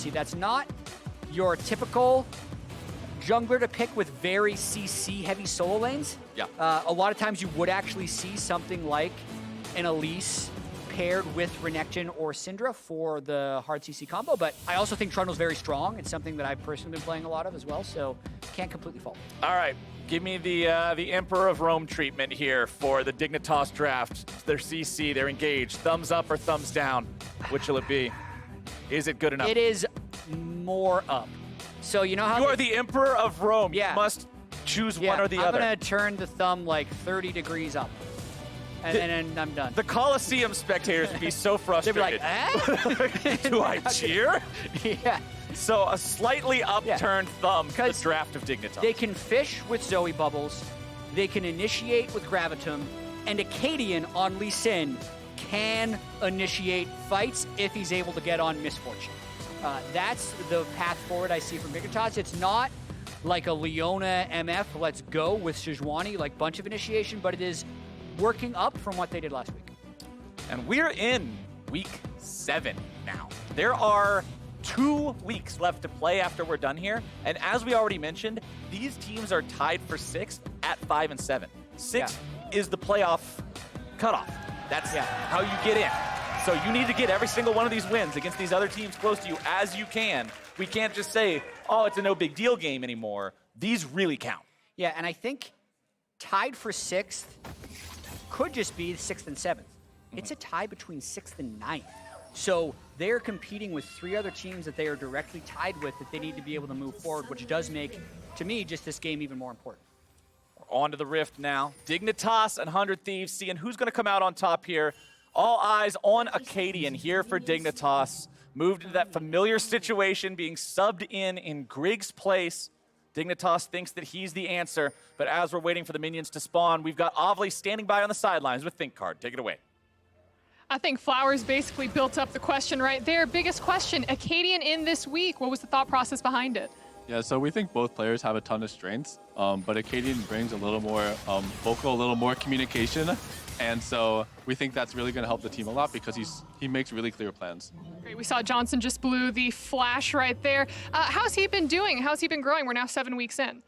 See, that's not your typical jungler to pick with very CC heavy solo lanes. Yeah. A lot of times you would actually see something like an Elise paired with Renekton or Syndra for the hard CC combo, but I also think Trundle's very strong. It's something that I've personally been playing a lot of as well, so can't completely fault. All right, give me the Emperor of Rome treatment here for the Dignitas draft. Their CC, they're engaged. Thumbs up or thumbs down? Which will it be? Is it good enough? It is more up. So you know how— You are the Emperor of Rome. Yeah. You must choose one or the other. I'm gonna turn the thumb like 30 degrees up. And then I'm done. The Coliseum spectators would be so frustrated. They'd be like, eh? Do I cheer? Yeah. So a slightly upturned thumb for the draft of Dignitas. They can fish with Zoe Bubbles, they can initiate with Gravitum, and Akaadian on Lee Sin can initiate fights if he's able to get on Misfortune. That's the path forward I see from Dignitas. It's not like a Leona MF, let's go with Sejuani, like bunch of initiation, but it is working up from what they did last week. And we're in week 7 now. There are 2 weeks left to play after we're done here. And as we already mentioned, these teams are tied for 6th at 5 and 7. 6 is the playoff cutoff. That's how you get in. So you need to get every single one of these wins against these other teams close to you as you can. We can't just say, oh, it's a no big deal game anymore. These really count. Yeah, and I think tied for 6th could just be 6th and 7th. It's a tie between 6th and 9th. So they're competing with 3 other teams that they are directly tied with that they need to be able to move forward, which does make, to me, just this game even more important. We're on to the Rift now. Dignitas and 100 Thieves, seeing who's going to come out on top here. All eyes on Akaadian here for Dignitas. Moved into that familiar situation, being subbed in Grig's place. Dignitas thinks that he's the answer, but as we're waiting for the minions to spawn, we've got Avli standing by on the sidelines with Think Card. Take it away. I think Flowers basically built up the question right there. Biggest question, Akaadian in this week. What was the thought process behind it? Yeah, so we think both players have a ton of strengths, but Akaadian brings a little more vocal, a little more communication. And so we think that's really going to help the team a lot because he makes really clear plans. Great. We saw Johnsun just blew the flash right there. How's he been doing? How's he been growing? We're now 7 weeks in.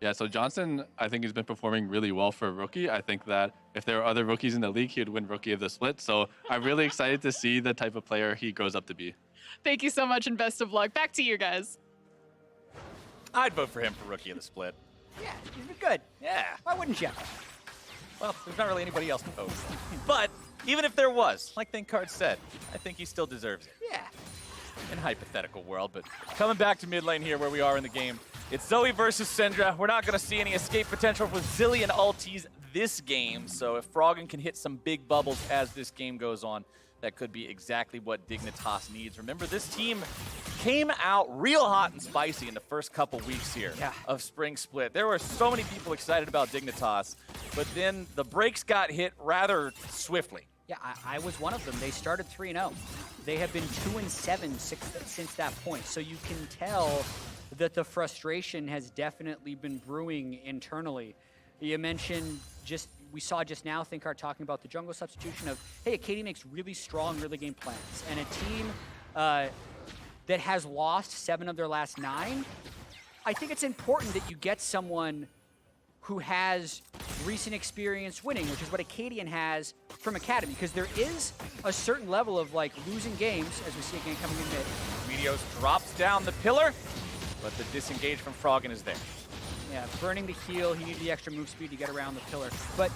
Yeah, so Johnsun, I think he's been performing really well for a rookie. I think that if there were other rookies in the league, he would win Rookie of the Split. So I'm really excited to see the type of player he grows up to be. Thank you so much and best of luck. Back to you guys. I'd vote for him for Rookie of the Split. Yeah, he's been good. Yeah. Why wouldn't you? Well, there's not really anybody else to vote for. But even if there was, like Think Card said, I think he still deserves it. Yeah. In a hypothetical world, but coming back to mid lane here where we are in the game. It's Zoe versus Syndra. We're not going to see any escape potential with Zillion ultis this game, so if Froggen can hit some big bubbles as this game goes on, that could be exactly what Dignitas needs. Remember, this team came out real hot and spicy in the first couple weeks here of Spring Split. There were so many people excited about Dignitas, but then the brakes got hit rather swiftly. Yeah, I was one of them. They started 3-0. They have been 2-7 since that point. So you can tell that the frustration has definitely been brewing internally. You mentioned we saw just now Thinkart talking about the jungle substitution of, hey, Akaadian makes really strong early game plans. And a team that has lost 7 of their last 9, I think it's important that you get someone who has recent experience winning, which is what Akaadian has from Academy, because there is a certain level of like losing games, as we see again coming in mid. Meteos drops down the pillar, but the disengage from Froggen is there. Yeah, burning the heal, he needed the extra move speed to get around the pillar. But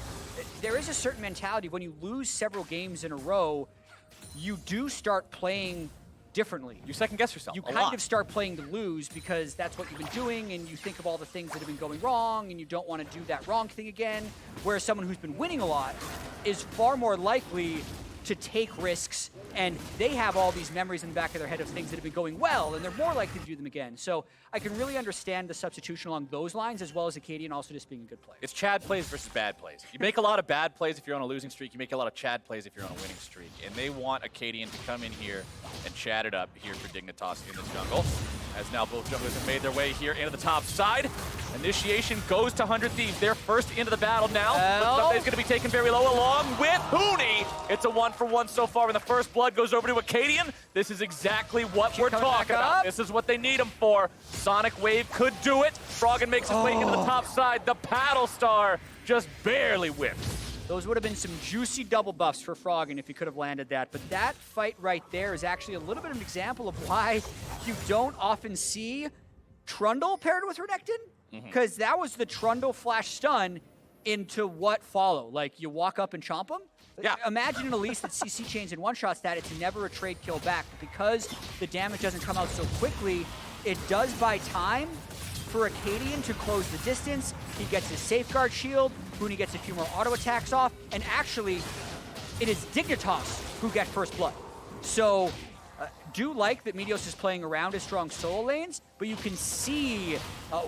there is a certain mentality, when you lose several games in a row, you do start playing differently. You second guess yourself. You kind of start playing to lose because that's what you've been doing, and you think of all the things that have been going wrong, and you don't want to do that wrong thing again. Whereas someone who's been winning a lot is far more likely to take risks, and they have all these memories in the back of their head of things that have been going well, and they're more likely to do them again. So I can really understand the substitution along those lines, as well as Akaadian also just being a good player. It's Chad plays versus bad plays. You make a lot of bad plays if you're on a losing streak. You make a lot of Chad plays if you're on a winning streak. And they want Akaadian to come in here and chat it up here for Dignitas in the jungle. As now both junglers have made their way here into the top side. Initiation goes to 100 Thieves. They're first into the battle now. Ssumday's going to be taken very low along with Huni. It's a 1-for-1 so far, and the first blood goes over to Akaadian. This is exactly what we're talking about. This is what they need him for. Sonic Wave could do it. Froggen makes his way into the top side. The Paddle Star just barely whips. Those would have been some juicy double buffs for Froggen if he could have landed that. But that fight right there is actually a little bit of an example of why you don't often see Trundle paired with Renekton. Because that was the Trundle flash stun into what follow. Like, you walk up and chomp him. Yeah. Imagine an Elise that CC chains and one-shots that. It's never a trade kill back. But because the damage doesn't come out so quickly, it does buy time for Akaadian to close the distance. He gets his safeguard shield. Huni gets a few more auto attacks off. And actually, it is Dignitas who get first blood. So, do like that Meteos is playing around his strong solo lanes, but you can see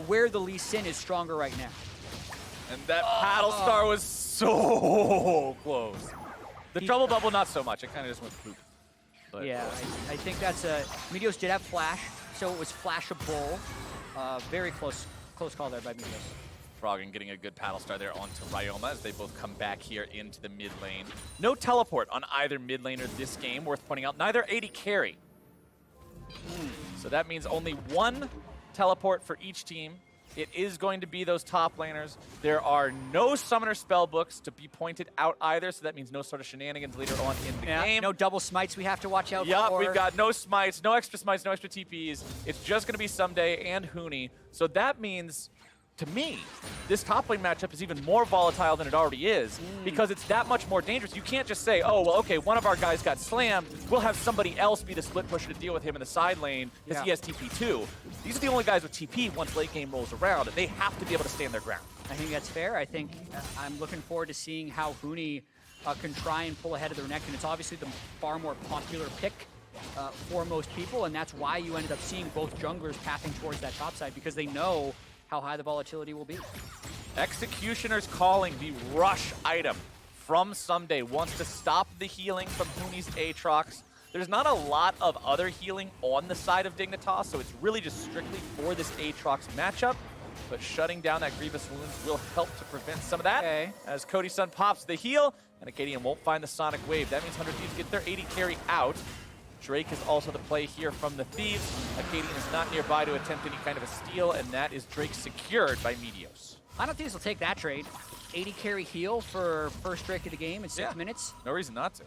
where the Lee Sin is stronger right now. And that Paddle Star was so close. The Trouble Bubble, not so much. It kind of just went poop. But Yeah, I think that's a... Meteos did have flash, so it was flashable. Very close call there by Meteos. Froggen getting a good Paddle Star there onto Ryoma as they both come back here into the mid lane. No teleport on either mid laner this game, worth pointing out. Neither AD carry. So that means only one teleport for each team. It is going to be those top laners. There are no summoner spell books to be pointed out either, so that means no sort of shenanigans later on in the game. No double smites we have to watch out for. Yup, we've got no smites, no extra TPs. It's just going to be Ssumday and Huni. So that means, to me, this top lane matchup is even more volatile than it already is because it's that much more dangerous. You can't just say, oh, well, okay, one of our guys got slammed. We'll have somebody else be the split pusher to deal with him in the side lane because he has TP too. These are the only guys with TP once late game rolls around, and they have to be able to stand their ground. I think that's fair. I think I'm looking forward to seeing how Huni can try and pull ahead of the Renekton. It's obviously the far more popular pick for most people, and that's why you ended up seeing both junglers pathing towards that top side because they know how high the volatility will be. Executioner's Calling, the rush item from Ssumday, wants to stop the healing from Huni's Aatrox. There's not a lot of other healing on the side of Dignitas, so it's really just strictly for this Aatrox matchup. But shutting down that Grievous Wounds will help to prevent some of that. As Cody's son pops the heal, and Akaadian won't find the Sonic Wave. That means 100 Thieves get their AD carry out. Drake is also the play here from the Thieves. Akaadian is not nearby to attempt any kind of a steal, and that is Drake secured by Meteos. I don't think Thieves will take that trade. 80 carry heal for first Drake of the game in 6 minutes. No reason not to.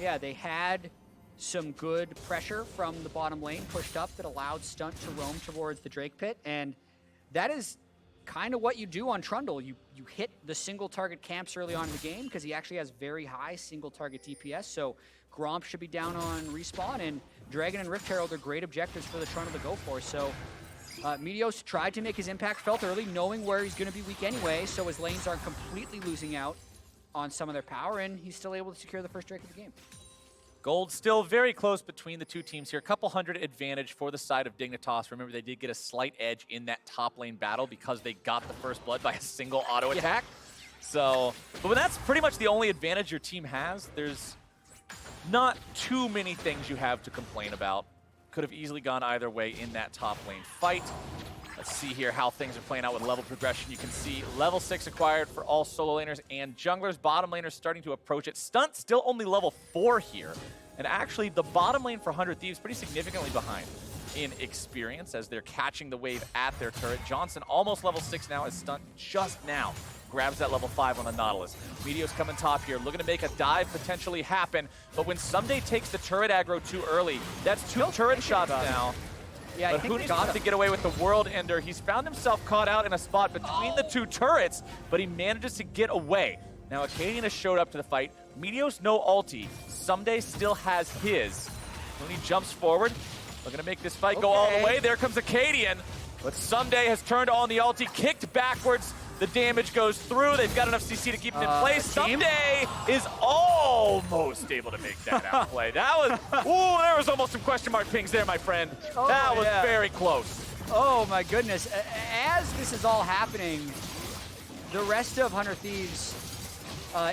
Yeah, they had some good pressure from the bottom lane pushed up that allowed Stunt to roam towards the Drake pit, and that is kind of what you do on Trundle. You hit the single target camps early on in the game because he actually has very high single target DPS, so Gromp should be down on respawn, and Dragon and Rift Herald are great objectives for the Trundle to go for. So Meteos tried to make his impact felt early, knowing where he's going to be weak anyway, so his lanes aren't completely losing out on some of their power, and he's still able to secure the first Drake of the game. Gold still very close between the two teams here. A couple hundred advantage for the side of Dignitas. Remember, they did get a slight edge in that top lane battle because they got the first blood by a single auto attack. So, but when that's pretty much the only advantage your team has, there's not too many things you have to complain about. Could have easily gone either way in that top lane fight. Let's see here how things are playing out with level progression. You can see level 6 acquired for all solo laners and junglers. Bottom laners starting to approach it. Stunt still only level 4 here. And actually, the bottom lane for 100 Thieves pretty significantly behind in experience as they're catching the wave at their turret. Johnsun almost level 6 now as Stunt just now grabs that level 5 on the Nautilus. Meteos coming top here, looking to make a dive potentially happen. But when Ssumday takes the turret aggro too early, that's 2 turret shots now. Yeah, but Huni's got to get away with the World Ender. He's found himself caught out in a spot between the 2 turrets, but he manages to get away. Now Akaadian has showed up to the fight. Meteos no ulti. Ssumday still has his. Huni jumps forward, looking to make this fight go all the way. There comes Akaadian, but Ssumday has turned on the ulti, kicked backwards. The damage goes through. They've got enough CC to keep it in place. Ssumday is almost able to make that outplay. That was, ooh, there was almost some question mark pings there, my friend. That was very close. Oh my goodness. As this is all happening, the rest of 100 Thieves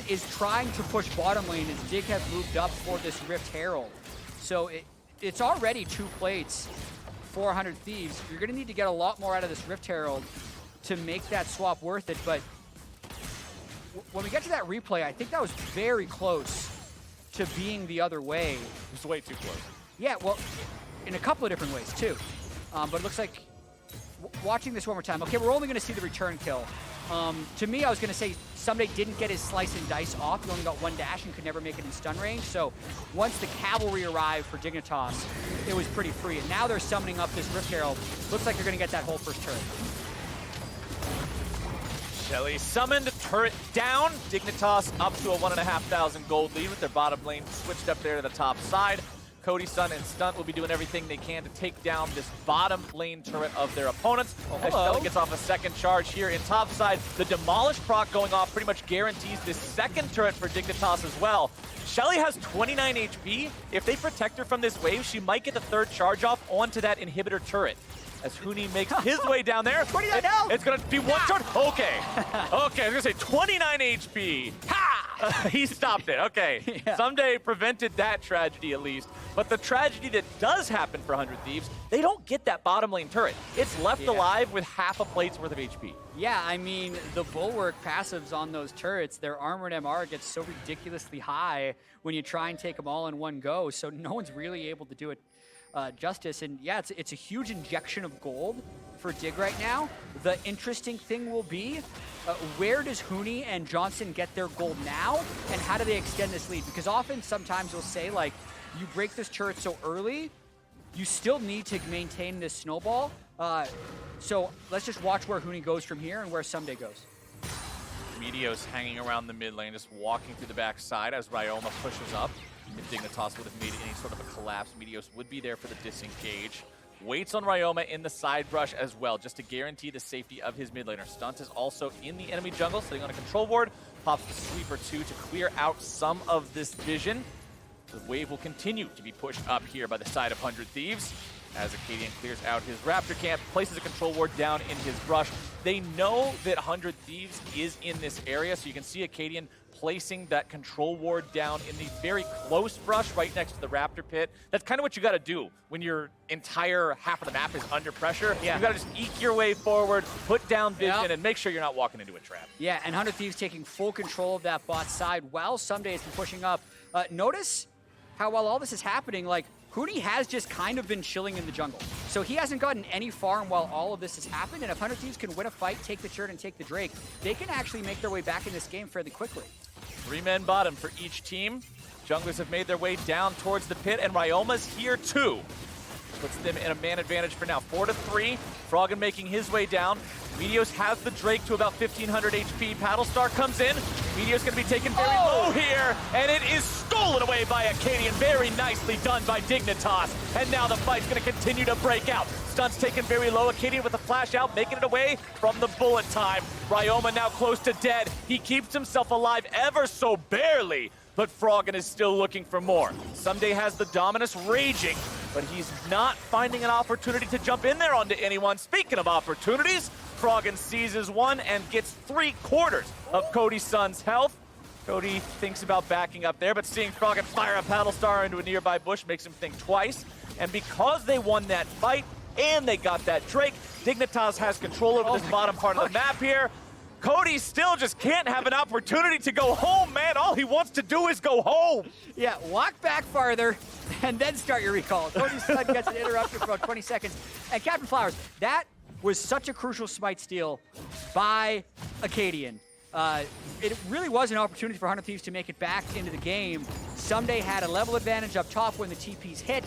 is trying to push bottom lane as Dig have moved up for this Rift Herald. So it's already 2 plates for 100 Thieves. You're going to need to get a lot more out of this Rift Herald to make that swap worth it, but when we get to that replay, I think that was very close to being the other way. It's way too close. Yeah, well, in a couple of different ways, too. But it looks like, watching this one more time, okay, we're only going to see the return kill. To me, I was going to say Ssumday didn't get his slice and dice off. He only got one dash and could never make it in stun range. So once the cavalry arrived for Dignitas, it was pretty free. And now they're summoning up this Rift Herald. Looks like they're going to get that whole first turret. Shelly summoned, turret down. Dignitas up to a 1,500 gold lead with their bottom lane switched up there to the top side. Cody, Sun, and Stunt will be doing everything they can to take down this bottom lane turret of their opponents. As Shelly gets off a second charge here in top side, the Demolish proc going off pretty much guarantees this second turret for Dignitas as well. Shelly has 29 HP. If they protect her from this wave, she might get the third charge off onto that inhibitor turret. As Huni makes his way down there. 29 health! It's going to be one turn. Okay. Okay, I was going to say 29 HP. Ha! He stopped it. Okay. Yeah. Ssumday prevented that tragedy at least. But the tragedy that does happen for 100 Thieves, they don't get that bottom lane turret. It's left alive with half a plate's worth of HP. Yeah, I mean, the Bulwark passives on those turrets, their armored MR gets so ridiculously high when you try and take them all in one go, so no one's really able to do it justice. And yeah, it's a huge injection of gold for Dig right now. The interesting thing will be, where does Huni and Johnsun get their gold now, and how do they extend this lead? Because often, sometimes we'll say, like, you break this turret so early, you still need to maintain this snowball. So let's just watch where Huni goes from here and where Ssumday goes. Meteos hanging around the mid lane, just walking through the backside as Ryoma pushes up. If Dignitas would have made any sort of a collapse, Meteos would be there for the disengage. Waits on Ryoma in the side brush as well, just to guarantee the safety of his mid laner. Stunt is also in the enemy jungle, sitting on a control ward. Pops the sweeper 2 to clear out some of this vision. The wave will continue to be pushed up here by the side of 100 Thieves. As Akaadian clears out his Raptor camp, places a control ward down in his brush. They know that 100 Thieves is in this area, so you can see Akaadian placing that control ward down in the very close brush right next to the Raptor pit. That's kind of what you got to do when your entire half of the map is under pressure. Yeah. You got to just eke your way forward, put down vision, and make sure you're not walking into a trap. Yeah, and 100 Thieves taking full control of that bot side while Ssumday has been pushing up. Notice how while all this is happening, like, Huni has just kind of been chilling in the jungle. So he hasn't gotten any farm while all of this has happened, and if 100 Thieves can win a fight, take the turret, and take the Drake, they can actually make their way back in this game fairly quickly. 3 men bottom for each team. Junglers have made their way down towards the pit, and Ryoma's here too. Puts them in a man advantage for now. 4-3. Froggen making his way down. Meteos has the Drake to about 1,500 HP. Paddlestar comes in. Meteos going to be taken very low here, and it is stolen away by Akaadian. Very nicely done by Dignitas. And now the fight's going to continue to break out. Stunt's taken very low. Akaadian with a flash out, making it away from the bullet time. Ryoma now close to dead. He keeps himself alive ever so barely, but Froggen is still looking for more. Ssumday has the Dominus raging, but he's not finding an opportunity to jump in there onto anyone. Speaking of opportunities, Froggen seizes one and gets 3/4 of Cody's son's health. Cody thinks about backing up there, but seeing Froggen fire a Paddlestar into a nearby bush makes him think twice. And because they won that fight and they got that Drake, Dignitas has control over this bottom part of the map here. Cody still just can't have an opportunity to go home, man. All he wants to do is go home. Yeah, walk back farther and then start your recall. Cody's son gets an interruption for about 20 seconds. And Captain Flowers, that was such a crucial smite steal by Akaadian. It really was an opportunity for 100 Thieves to make it back into the game. Ssumday had a level advantage up top when the TPs hit.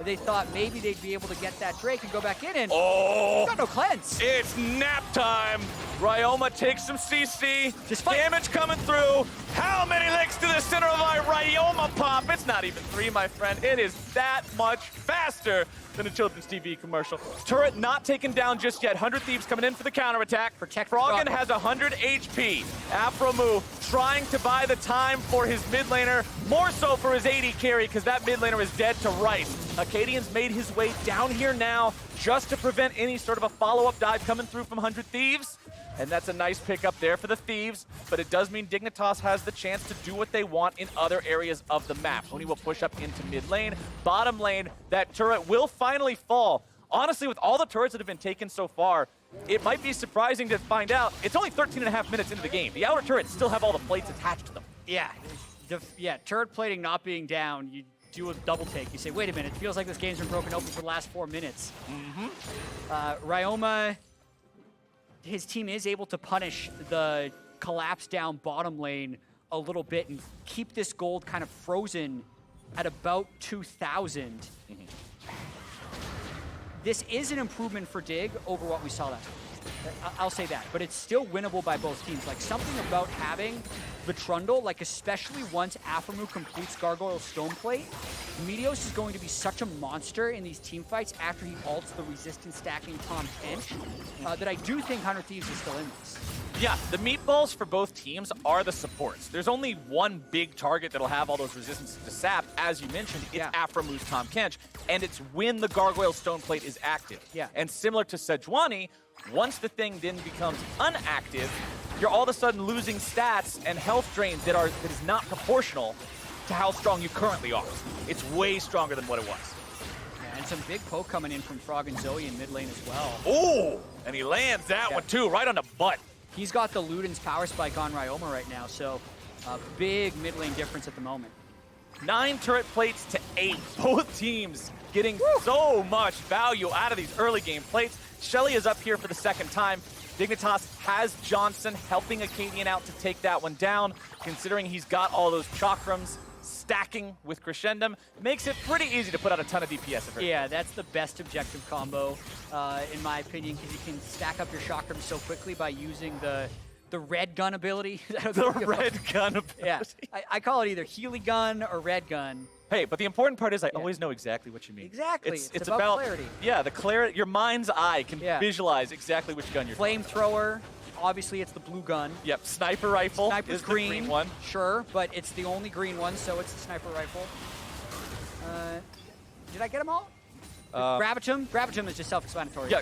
They thought maybe they'd be able to get that Drake and go back in, and got no cleanse. It's nap time. Ryoma takes some CC. Just fight. Damage coming through. How many licks to the center of my Ryoma pop? It's not even 3, my friend. It is that much faster than a children's TV commercial. Turret not taken down just yet. 100 Thieves coming in for the counterattack. Froggen has 100 HP. Aphromoo trying to buy the time for his mid laner, more so for his AD carry, because that mid laner is dead to rice. Akaadian's made his way down here now just to prevent any sort of a follow-up dive coming through from 100 Thieves. And that's a nice pick up there for the Thieves, but it does mean Dignitas has the chance to do what they want in other areas of the map. Huni will push up into mid lane. Bottom lane, that turret will finally fall. honestly, with all the turrets that have been taken so far, it might be surprising to find out it's only 13.5 minutes into the game. The outer turrets still have all the plates attached to them. Yeah, turret plating not being down, you do a double take. You say, wait a minute, it feels like this game's been broken open for the last 4 minutes. Ryoma, his team is able to punish the collapse down bottom lane a little bit and keep this gold kind of frozen at about 2,000. This is an improvement for Dig over what we saw last week. I'll say that, but it's still winnable by both teams. Like, something about having the Trundle, like especially once Aphromoo completes Gargoyle Stoneplate, Meteos is going to be such a monster in these team fights after he ults the resistance stacking Tahm Kench, that I do think 100 Thieves is still in this. Yeah, the meatballs for both teams are the supports. There's only one big target that'll have all those resistances to sap. As you mentioned, it's Aphromoo's Tahm Kench, and it's when the Gargoyle Stoneplate is active. Yeah. And similar to Sejuani, once the thing then becomes unactive, you're all of a sudden losing stats and health drain that is not proportional to how strong you currently are. It's way stronger than what it was. Yeah, and some big poke coming in from Frog and Zoe in mid lane as well. Ooh, and he lands that one too, right on the butt. He's got the Luden's power spike on Ryoma right now, so a big mid lane difference at the moment. 9 turret plates to 8. Both teams getting so much value out of these early game plates. Shelly is up here for the second time. Dignitas has Johnsun helping Akaadian out to take that one down. Considering he's got all those chakrams stacking with Crescendum, makes it pretty easy to put out a ton of DPS. Yeah, that's the best objective combo, in my opinion, because you can stack up your chakrams so quickly by using the red gun ability. The red gun ability. Yeah, I call it either Healy gun or red gun. Hey, but the important part is I always know exactly what you mean. Exactly. It's about clarity. Yeah, the clarity. Your mind's eye can visualize exactly which gun you're Flamethrower. Obviously, it's the blue gun. Yep. Sniper rifle. Sniper's is the green one. Sure, but it's the only green one, so it's the sniper rifle. Did I get them all? Gravitum. Gravitum is just self-explanatory. Yeah.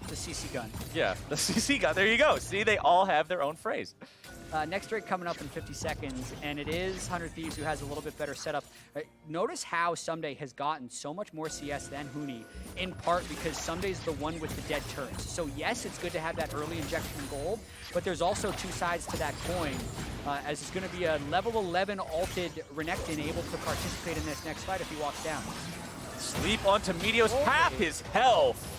The CC gun. Yeah, the CC gun. There you go. See, they all have their own phrase. Next Drake coming up in 50 seconds, and it is 100 Thieves who has a little bit better setup. Notice how Ssumday has gotten so much more CS than Huni, in part because Ssumday's the one with the dead turrets. So yes, it's good to have that early injection in gold, but there's also two sides to that coin, as it's going to be a level 11 ulted Renekton able to participate in this next fight if he walks down. Sleep onto Meteos, half his health.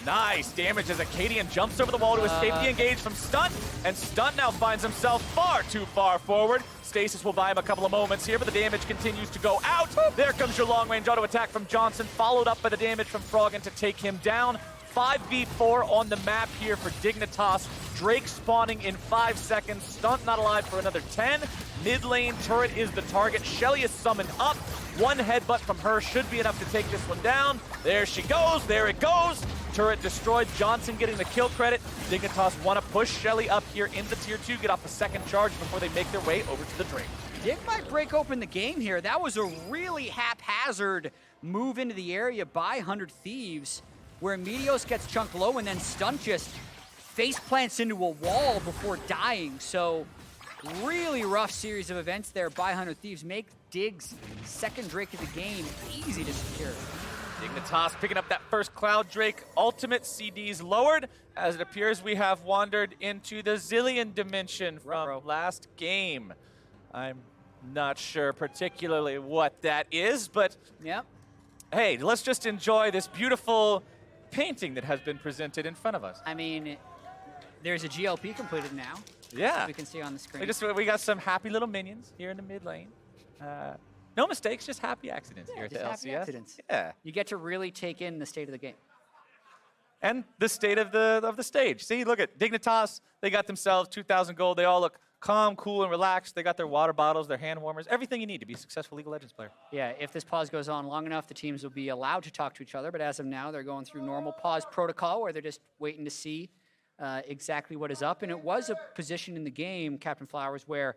Nice damage as Akaadian jumps over the wall to escape the engage from Stunt, and Stunt now finds himself far too far forward. Stasis will buy him a couple of moments here, but the damage continues to go out. There comes your long-range auto attack from Johnsun, followed up by the damage from Froggen to take him down. 5v4 on the map here for Dignitas. Drake spawning in 5 seconds. Stunt not alive for another 10. Mid lane turret is the target. Shelly is summoned up. One headbutt from her should be enough to take this one down. There she goes. There it goes. Turret destroyed. Johnsun getting the kill credit. Dignitas want to push Shelly up here into tier 2, get off a second charge before they make their way over to the Drake. Dig might break open the game here. That was a really haphazard move into the area by 100 Thieves, where Meteos gets chunked low and then Stunt just face plants into a wall before dying. So really rough series of events there by 100 Thieves. Make Dig's second Drake of the game easy to secure. Dignitas picking up that first Cloud Drake. Ultimate CDs lowered, as it appears we have wandered into the Zillion dimension from last game. I'm not sure particularly what that is, but hey, let's just enjoy this beautiful painting that has been presented in front of us. I mean, there's a GLP completed now. Yeah. We can see on the screen. We got some happy little minions here in the mid lane. No mistakes, just happy accidents here at the LCS. Happy accidents. Yeah. You get to really take in the state of the game. And the state of the stage. See, look at Dignitas. They got themselves 2,000 gold. They all look calm, cool, and relaxed. They got their water bottles, their hand warmers, everything you need to be a successful League of Legends player. Yeah, if this pause goes on long enough, the teams will be allowed to talk to each other. But as of now, they're going through normal pause protocol where they're just waiting to see exactly what is up. And it was a position in the game, Captain Flowers, where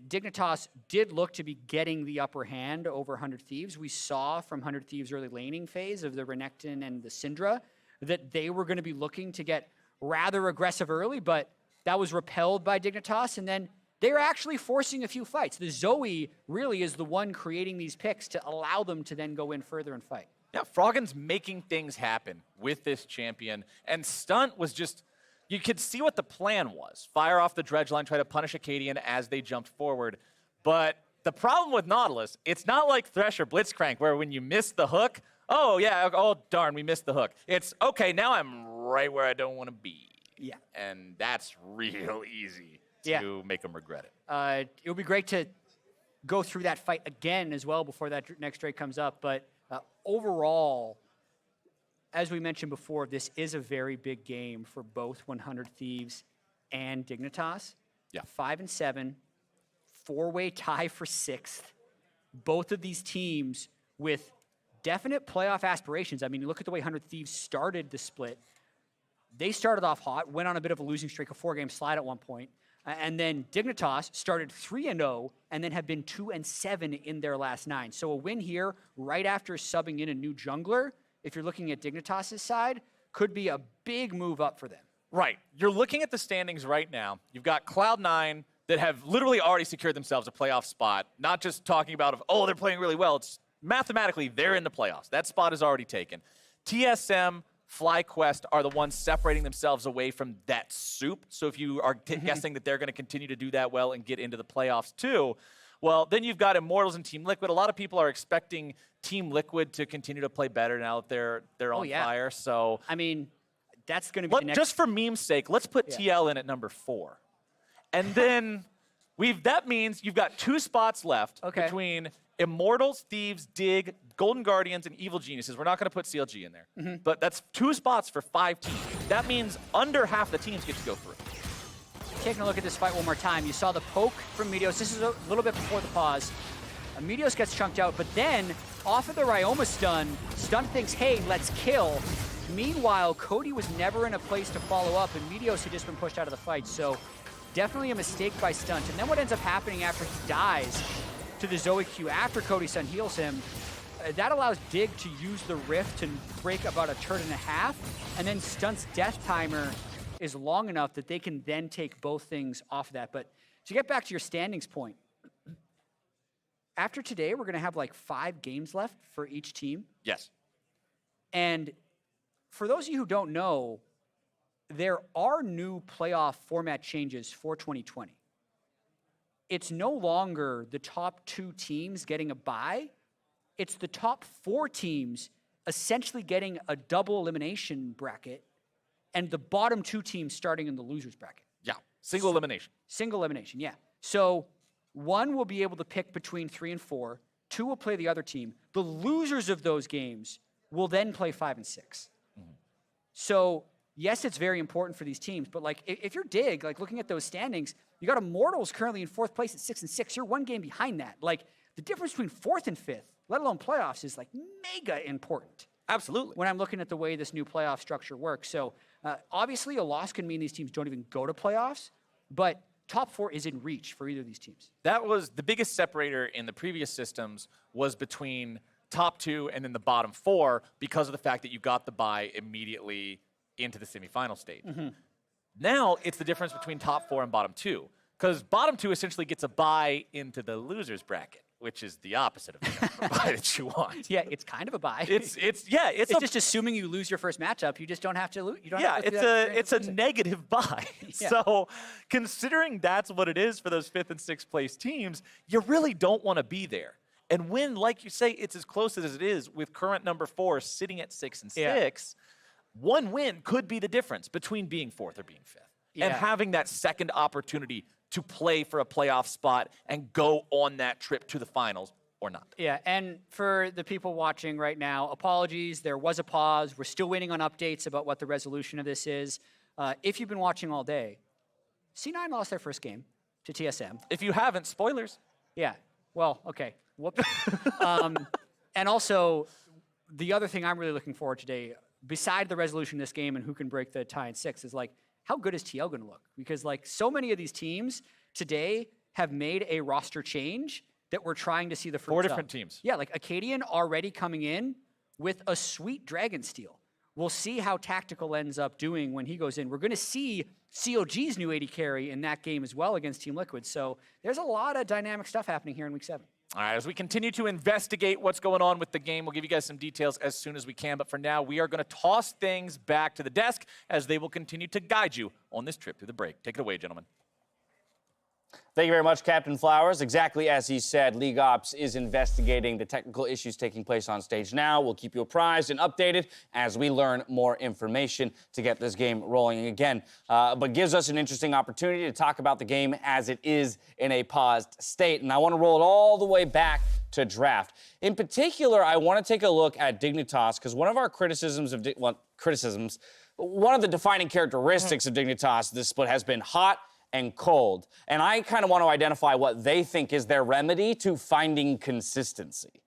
Dignitas did look to be getting the upper hand over 100 Thieves. We saw from 100 Thieves' early laning phase of the Renekton and the Syndra that they were going to be looking to get rather aggressive early, but that was repelled by Dignitas, and then they were actually forcing a few fights. The Zoe really is the one creating these picks to allow them to then go in further and fight. Yeah, Froggen's making things happen with this champion. And Stunt was just, you could see what the plan was. Fire off the dredge line, try to punish Akaadian as they jumped forward. But the problem with Nautilus, it's not like Thresh or Blitzcrank where when you miss the hook, oh yeah, oh darn, we missed the hook. It's, okay, now I'm right where I don't want to be. Yeah. And that's real easy to make them regret it. It would be great to go through that fight again as well before that next Drake comes up. But overall, as we mentioned before, this is a very big game for both 100 Thieves and Dignitas. Yeah. 5 and 7, 4-way tie for 6th. Both of these teams with definite playoff aspirations. I mean, you look at the way 100 Thieves started the split. They started off hot, went on a bit of a losing streak, a 4-game slide at one point. And then Dignitas started 3-0 and then have been 2-7 in their last 9. So a win here right after subbing in a new jungler, if you're looking at Dignitas' side, could be a big move up for them. Right. You're looking at the standings right now. You've got Cloud9 that have literally already secured themselves a playoff spot, not just talking about, oh, they're playing really well. It's mathematically, they're in the playoffs. That spot is already taken. TSM, FlyQuest are the ones separating themselves away from that soup. So if you are guessing that they're going to continue to do that well and get into the playoffs too, well, then you've got Immortals and Team Liquid. A lot of people are expecting Team Liquid to continue to play better now that they're on fire. So I mean, that's going to be the next... Just for meme's sake, let's put TL in at number 4. And then that means you've got 2 spots left between Immortals, Thieves, Dig, Golden Guardians, and Evil Geniuses. We're not going to put CLG in there. But that's 2 spots for 5 teams. That means under half the teams get to go through. Taking a look at this fight one more time, you saw the poke from Meteos. This is a little bit before the pause. Meteos gets chunked out, but then off of the Ryoma stun, Stunt thinks, hey, let's kill. Meanwhile, Cody was never in a place to follow up, and Meteos had just been pushed out of the fight. So definitely a mistake by Stunt. And then what ends up happening after he dies to the Zoe Q after Cody Sun heals him, that allows Dig to use the Rift to break about a turn and a half, and then Stunt's death timer is long enough that they can then take both things off of that. But to get back to your standings point, after today, we're going to have like 5 games left for each team. Yes. And for those of you who don't know, there are new playoff format changes for 2020. It's no longer the top 2 teams getting a bye. It's the top 4 teams essentially getting a double elimination bracket and the bottom 2 teams starting in the losers bracket. Yeah, single elimination. Single elimination, yeah. So 1 will be able to pick between 3 and 4. 2 will play the other team. The losers of those games will then play 5 and 6. So yes, it's very important for these teams, but like if you're Dig, like looking at those standings, you got Immortals currently in 4th place at 6 and 6. You're 1 game behind that. Like the difference between 4th and 5th, let alone playoffs, is like mega important. Absolutely. When I'm looking at the way this new playoff structure works. So obviously a loss can mean these teams don't even go to playoffs, but top 4 is in reach for either of these teams. That was the biggest separator in the previous systems, was between top 2 and then the bottom 4 because of the fact that you got the bye immediately into the semifinal stage. Now it's the difference between top 4 and bottom 2, because bottom 2 essentially gets a bye into the losers bracket, which is the opposite of the bye that you want. Yeah, it's kind of a bye. It's just assuming you lose your first matchup. You just don't have to lose. It's a negative bye. Yeah. So considering that's what it is for those 5th and 6th place teams, you really don't want to be there. And when, like you say, it's as close as it is with current number 4 sitting at 6 and 6, 1 win could be the difference between being 4th or being 5th. And having that second opportunity to play for a playoff spot and go on that trip to the finals or not. Yeah, and for the people watching right now, apologies, there was a pause. We're still waiting on updates about what the resolution of this is. If you've been watching all day, C9 lost their first game to TSM. If you haven't, spoilers. Yeah, well, okay. Whoop. And also, the other thing I'm really looking forward to today, beside the resolution of this game and who can break the tie in 6, is like, how good is TL going to look? Because like so many of these teams today have made a roster change that we're trying to see the fruits 4 different teams. Yeah, like Akaadian already coming in with a sweet Dragon Steel. We'll see how Tactical ends up doing when he goes in. We're going to see CLG's new AD carry in that game as well against Team Liquid. So there's a lot of dynamic stuff happening here in Week 7. All right, as we continue to investigate what's going on with the game, we'll give you guys some details as soon as we can. But for now, we are going to toss things back to the desk as they will continue to guide you on this trip through the break. Take it away, gentlemen. Thank you very much, Captain Flowers. Exactly as he said, League Ops is investigating the technical issues taking place on stage now. We'll keep you apprised and updated as we learn more information to get this game rolling again. But gives us an interesting opportunity to talk about the game as it is in a paused state. And I want to roll it all the way back to draft. In particular, I want to take a look at Dignitas, because one of our criticisms of one of the defining characteristics of Dignitas this split has been hot and cold. And I kind of want to identify what they think is their remedy to finding consistency.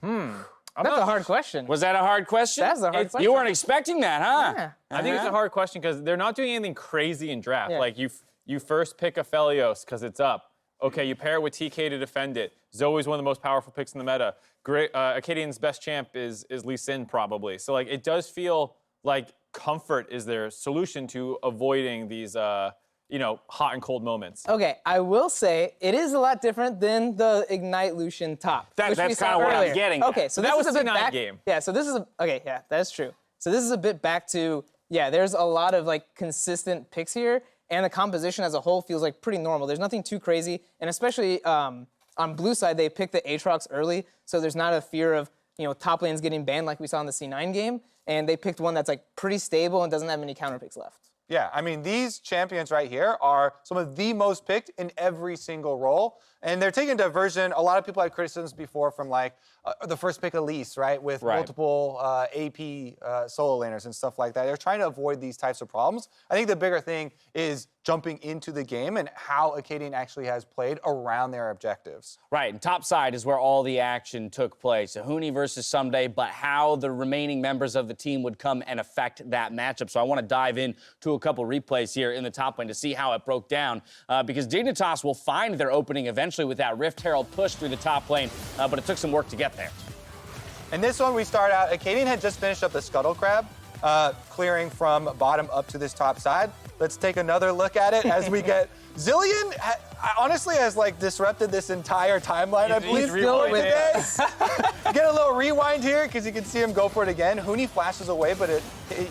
That's a hard question. Was that a hard question? That's a hard question. You weren't expecting that, huh? Yeah. I think it's a hard question because they're not doing anything crazy in draft. Yeah. Like you first pick Aphelios because it's up. Okay, you pair it with TK to defend it. Zoe's one of the most powerful picks in the meta. Akaadian's best champ is Lee Sin probably. So like it does feel like comfort is their solution to avoiding these hot and cold moments. Okay, I will say it is a lot different than the Ignite Lucian top. That's kind of what I'm getting at. Okay, so That this was is a the bit Ignite back. game. Yeah, so this is that is true. So this is a bit back to there's a lot of like consistent picks here, and the composition as a whole feels like pretty normal. There's nothing too crazy, and especially on blue side they picked the Aatrox early, so there's not a fear of top lanes getting banned like we saw in the C9 game, and they picked one that's like pretty stable and doesn't have many counter picks left. Yeah, I mean, these champions right here are some of the most picked in every single role. And they're taking diversion. A lot of people had criticisms before from like the first pick Elise, right? With multiple AP solo laners and stuff like that. They're trying to avoid these types of problems. I think the bigger thing is jumping into the game and how Akaadian actually has played around their objectives. Right, and top side is where all the action took place. Huni versus Ssumday, but how the remaining members of the team would come and affect that matchup. So I want to dive in to a couple replays here in the top lane to see how it broke down, because Dignitas will find their opening eventually with that Rift Herald push through the top lane, but it took some work to get there. In this one, we start out, Akaadian had just finished up the Scuttle Crab, clearing from bottom up to this top side. Let's take another look at it as we get Zilean, honestly, has like disrupted this entire timeline, I believe, today. Get a little rewind here because you can see him go for it again. Huni flashes away, but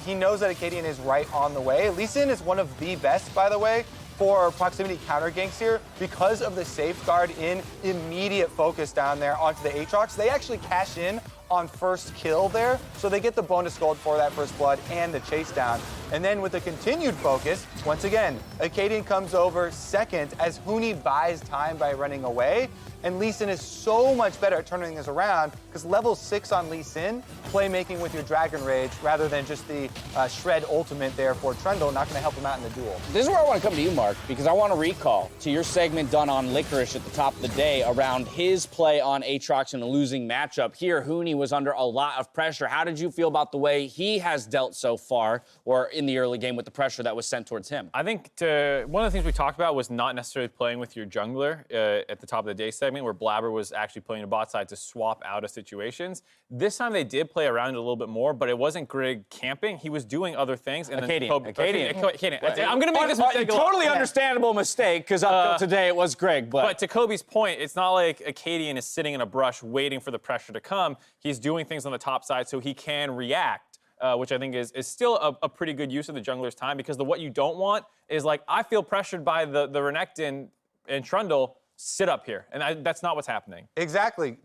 he knows that Akaadian is right on the way. Lee Sin is one of the best, by the way, for proximity counter ganks here because of the safeguard in immediate focus down there onto the Aatrox. They actually cash in on first kill there, so they get the bonus gold for that first blood and the chase down. And then with the continued focus, once again, Akaadian comes over second as Huni buys time by running away. And Lee Sin is so much better at turning this around because level 6 on Lee Sin, playmaking with your Dragon Rage rather than just the Shred ultimate there for Trundle, not going to help him out in the duel. This is where I want to come to you, Mark, because I want to recall to your segment done on Licorice at the top of the day around his play on Aatrox in a losing matchup. Here, Huni was under a lot of pressure. How did you feel about the way he has dealt so far, or in the early game with the pressure that was sent towards him? I think one of the things we talked about was not necessarily playing with your jungler at the top of the day segment, where Blabber was actually playing a bot side to swap out of situations. This time they did play around it a little bit more, but it wasn't Grig camping. He was doing other things. And Akaadian. I'm going to make this mistake. Totally understandable mistake, because up till today it was Grig. But to Kobe's point, it's not like Akaadian is sitting in a brush waiting for the pressure to come. He's doing things on the top side so he can react. Which I think is still a pretty good use of the jungler's time, because what you don't want is like, I feel pressured by the Renekton and Trundle, sit up here. And that's not what's happening. Exactly.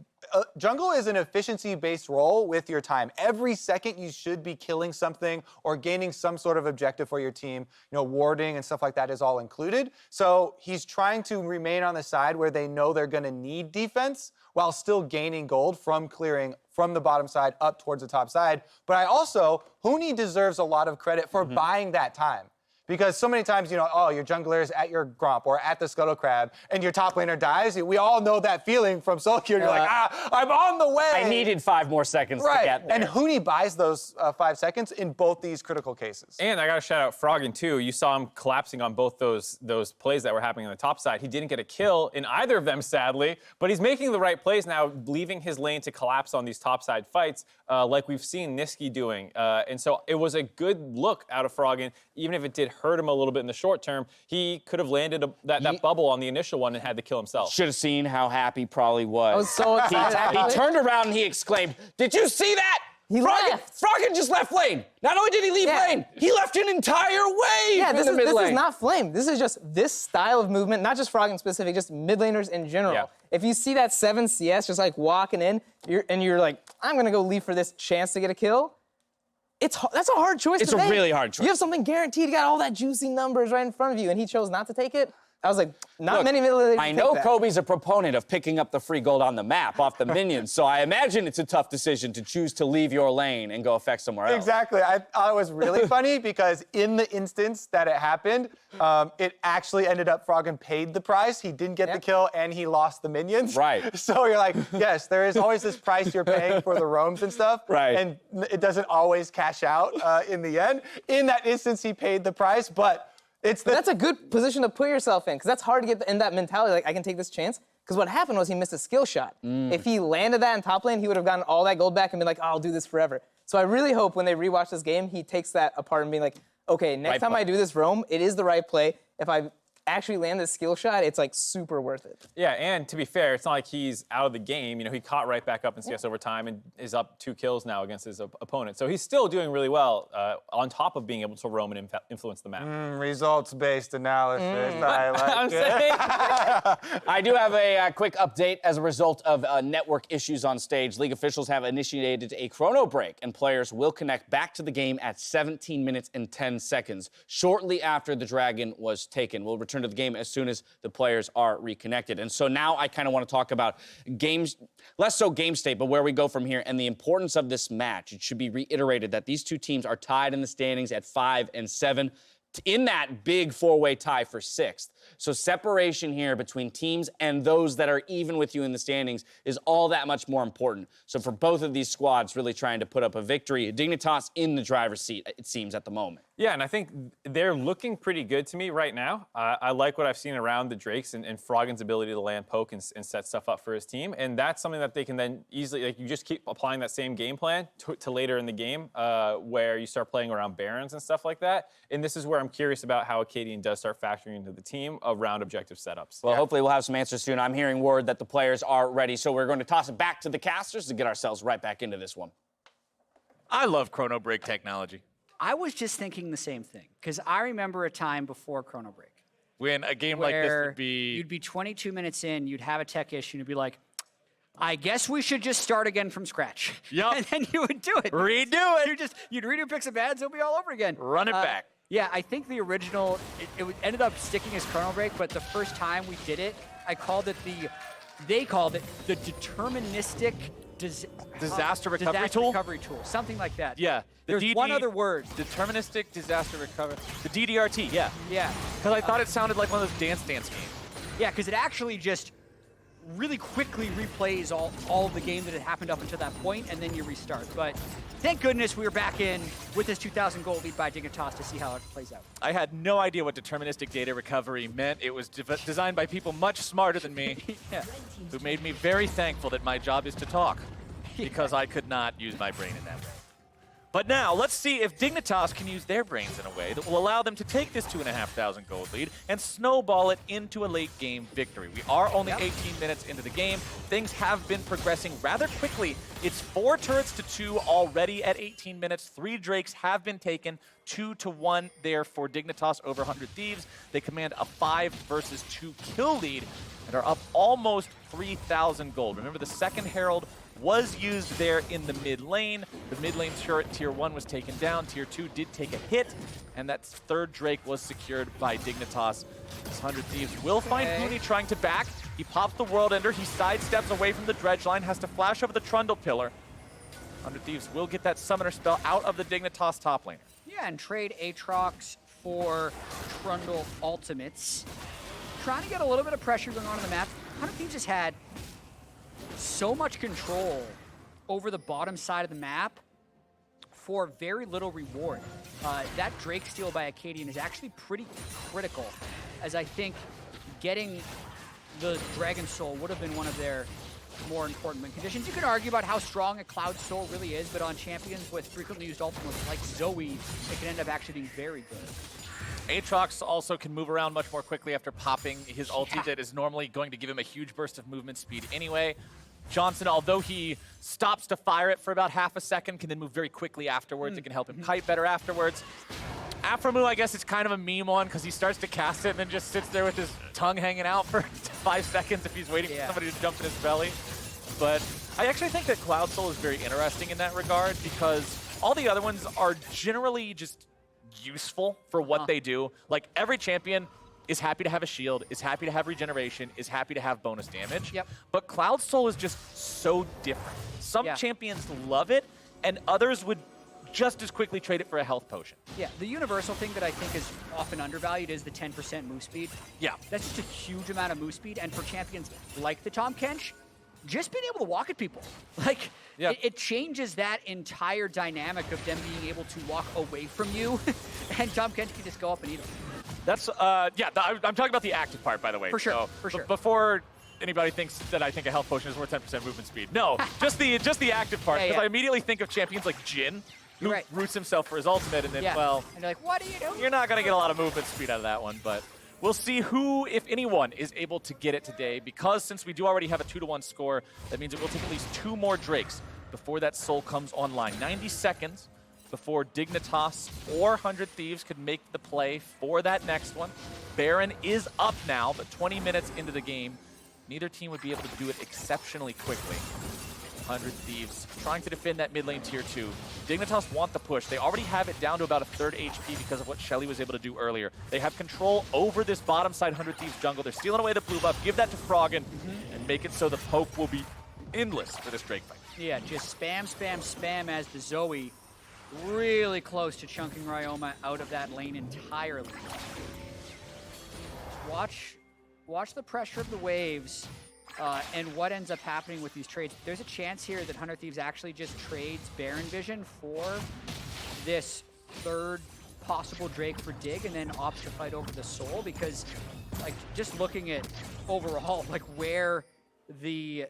Jungle is an efficiency-based role with your time. Every second you should be killing something or gaining some sort of objective for your team. Warding and stuff like that is all included. So he's trying to remain on the side where they know they're going to need defense while still gaining gold from clearing from the bottom side up towards the top side. But Huni deserves a lot of credit for buying that time. Because so many times, your jungler is at your Gromp or at the Scuttle Crab and your top laner dies. We all know that feeling from solo queue. You're like, I'm on the way. I needed 5 more seconds to get there. And Huni buys those 5 seconds in both these critical cases. And I got to shout out Froggen, too. You saw him collapsing on both those plays that were happening on the top side. He didn't get a kill in either of them, sadly, but he's making the right plays now, leaving his lane to collapse on these top side fights, like we've seen Niski doing. And so it was a good look out of Froggen, even if it did hurt him a little bit in the short term. He could have landed that bubble on the initial one and had to kill himself. Should have seen how happy probably was. I was so excited. He turned around and he exclaimed, "Did you see that? He left. Froggen just left lane. Not only did he leave lane, he left an entire wave Yeah, in this the mid lane." is not Flame. This is just this style of movement, not just Froggen specific, just mid laners in general. Yeah. If you see that 7 CS just like walking in, you're like, I'm gonna go leave for this chance to get a kill. That's a hard choice It's to a make. really hard choice. You have something guaranteed, you got all that juicy numbers right in front of you, and he chose not to take it. I was like, Look, many mid laners I take know that. Kobe's a proponent of picking up the free gold on the map off the minions, so I imagine it's a tough decision to choose to leave your lane and go affect somewhere else. Exactly. I thought it was really funny because in the instance that it happened, it actually ended up Froggen paid the price. He didn't get the kill and he lost the minions. Right. So you're like, yes, there is always this price you're paying for the roams and stuff. Right. And it doesn't always cash out in the end. In that instance, he paid the price, but That's a good position to put yourself in, because that's hard to get in that mentality, like, I can take this chance. Because what happened was he missed a skill shot. If he landed that in top lane, he would have gotten all that gold back and been like, oh, I'll do this forever. So I really hope when they rewatch this game, he takes that apart and being like, okay, next time I do this roam, it is the right play. If I actually land this skill shot, it's like super worth it. Yeah, and to be fair, it's not like he's out of the game. You know, he caught right back up in CS overtime and is up 2 kills now against his opponent. So he's still doing really well on top of being able to roam and influence the map. Results-based analysis. I like I'm it. saying. I do have a quick update as a result of network issues on stage. League officials have initiated a chrono break, and players will connect back to the game at 17 minutes and 10 seconds, shortly after the Dragon was taken. We'll return to the game as soon as the players are reconnected. And so now I kind of want to talk about games, less so game state, but where we go from here and the importance of this match. It should be reiterated that these two teams are tied in the standings at 5 and 7 in that big 4-way tie for 6th. So separation here between teams and those that are even with you in the standings is all that much more important. So for both of these squads really trying to put up a victory, Dignitas in the driver's seat, it seems, at the moment. Yeah, and I think they're looking pretty good to me right now. I like what I've seen around the Drakes and Froggen's ability to land poke and set stuff up for his team. And that's something that they can then easily, like, you just keep applying that same game plan to later in the game where you start playing around Barons and stuff like that. And this is where I'm curious about how Akaadian does start factoring into the team around objective setups. Well, hopefully we'll have some answers soon. I'm hearing word that the players are ready, so we're going to toss it back to the casters to get ourselves right back into this one. I love chrono break technology. I was just thinking the same thing, because I remember a time before Chrono Break When a game like this where would be... you'd be 22 minutes in, you'd have a tech issue, and you'd be like, I guess we should just start again from scratch. Yup. And then you would do it. Redo it. You'd redo picks and bans, it'll be all over again. Run it back. Yeah, I think the original, it ended up sticking as Chrono Break, but the first time we did it, they called it the deterministic Disaster recovery disaster tool? recovery tool, something like that. Yeah. There's one other word. Deterministic disaster recovery. The DDRT, yeah. Yeah. Because I thought it sounded like one of those Dance Dance games. Yeah, because it actually just really quickly replays all of the game that had happened up until that point, and then you restart. But thank goodness we were back in with this 2,000 gold lead by Dignitas to see how it plays out. I had no idea what deterministic data recovery meant. It was designed by people much smarter than me, Yeah. who made me very thankful that my job is to talk, because I could not use my brain in that way. But now, let's see if Dignitas can use their brains in a way that will allow them to take this 2,500 gold lead and snowball it into a late game victory. We are only 18 minutes into the game. Things have been progressing rather quickly. It's 4 turrets to 2 already at 18 minutes. 3 Drakes have been taken, 2-1 there for Dignitas over 100 Thieves. They command a 5 versus 2 kill lead and are up almost 3,000 gold. Remember, the second Herald was used there in the mid lane. The mid lane turret, tier 1, was taken down. Tier 2 did take a hit, and that 3rd Drake was secured by Dignitas. This 100 Thieves will find Huni trying to back. He pops the World Ender. He sidesteps away from the dredge line, has to flash over the Trundle pillar. 100 Thieves will get that summoner spell out of the Dignitas top laner. Yeah, and trade Aatrox for Trundle ultimates. Trying to get a little bit of pressure going on in the map. 100 Thieves has had so much control over the bottom side of the map for very little reward. That Drake steal by Akaadian is actually pretty critical, as I think getting the Dragon Soul would have been one of their more important win conditions. You could argue about how strong a Cloud Soul really is, but on champions with frequently used ultimates like Zoe, it can end up actually being very good. Aatrox also can move around much more quickly after popping his ulti that is normally going to give him a huge burst of movement speed anyway. Johnsun, although he stops to fire it for about half a second, can then move very quickly afterwards. It can help him kite better afterwards. Aphromoo, I guess it's kind of a meme one because he starts to cast it and then just sits there with his tongue hanging out for 5 seconds if he's waiting for somebody to jump in his belly. But I actually think that Cloud Soul is very interesting in that regard because all the other ones are generally just useful for what they do. Like every champion is happy to have a shield, is happy to have regeneration, is happy to have bonus damage. But Cloud Soul is just so different. Some champions love it, and others would just as quickly trade it for a health potion. Yeah, the universal thing that I think is often undervalued is the 10% move speed. Yeah. That's just a huge amount of move speed, and for champions like the Tahm Kench, just being able to walk at people. Like, it changes that entire dynamic of them being able to walk away from you, and Tahm Kench can just go up and eat them. That's, I'm talking about the active part, by the way. For sure, So, for sure. Before anybody thinks that I think a health potion is worth 10% movement speed. No, just the active part, because I immediately think of champions like Jhin, who roots himself for his ultimate, and then, well, and you're like, what are you doing? You're not going to get a lot of movement speed out of that one, but we'll see who, if anyone, is able to get it today, because since we do already have a 2-to-1 score, that means it will take at least 2 more Drakes before that soul comes online. 90 seconds before Dignitas or 100 Thieves could make the play for that next one. Baron is up now, but 20 minutes into the game, neither team would be able to do it exceptionally quickly. 100 Thieves trying to defend that mid lane tier 2. Dignitas want the push. They already have it down to about a 3rd HP because of what Shelly was able to do earlier. They have control over this bottom side 100 Thieves jungle. They're stealing away the blue buff. Give that to Froggen and make it so the poke will be endless for this Drake fight. Yeah, just spam, spam, spam as the Zoe really close to chunking Ryoma out of that lane entirely. Watch the pressure of the waves and what ends up happening with these trades. There's a chance here that 100 Thieves actually just trades Baron Vision for this 3rd possible Drake for Dig and then opts to fight over the Soul, because like just looking at overall like where the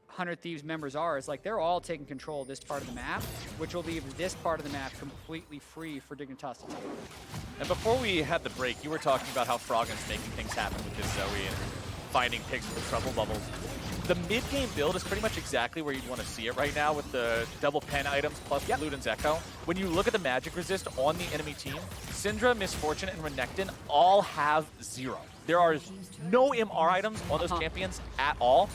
100 Thieves members are is like they're all taking control of this part of the map, which will leave this part of the map completely free for Dignitas to take. And before we had the break, you were talking about how Froggen's making things happen with this Zoe and finding picks with the trouble bubbles. The mid-game build is pretty much exactly where you'd want to see it right now with the double pen items plus Luden's Echo. When you look at the magic resist on the enemy team, Syndra, Misfortune, and Renekton all have 0. There are no MR items on those champions at all.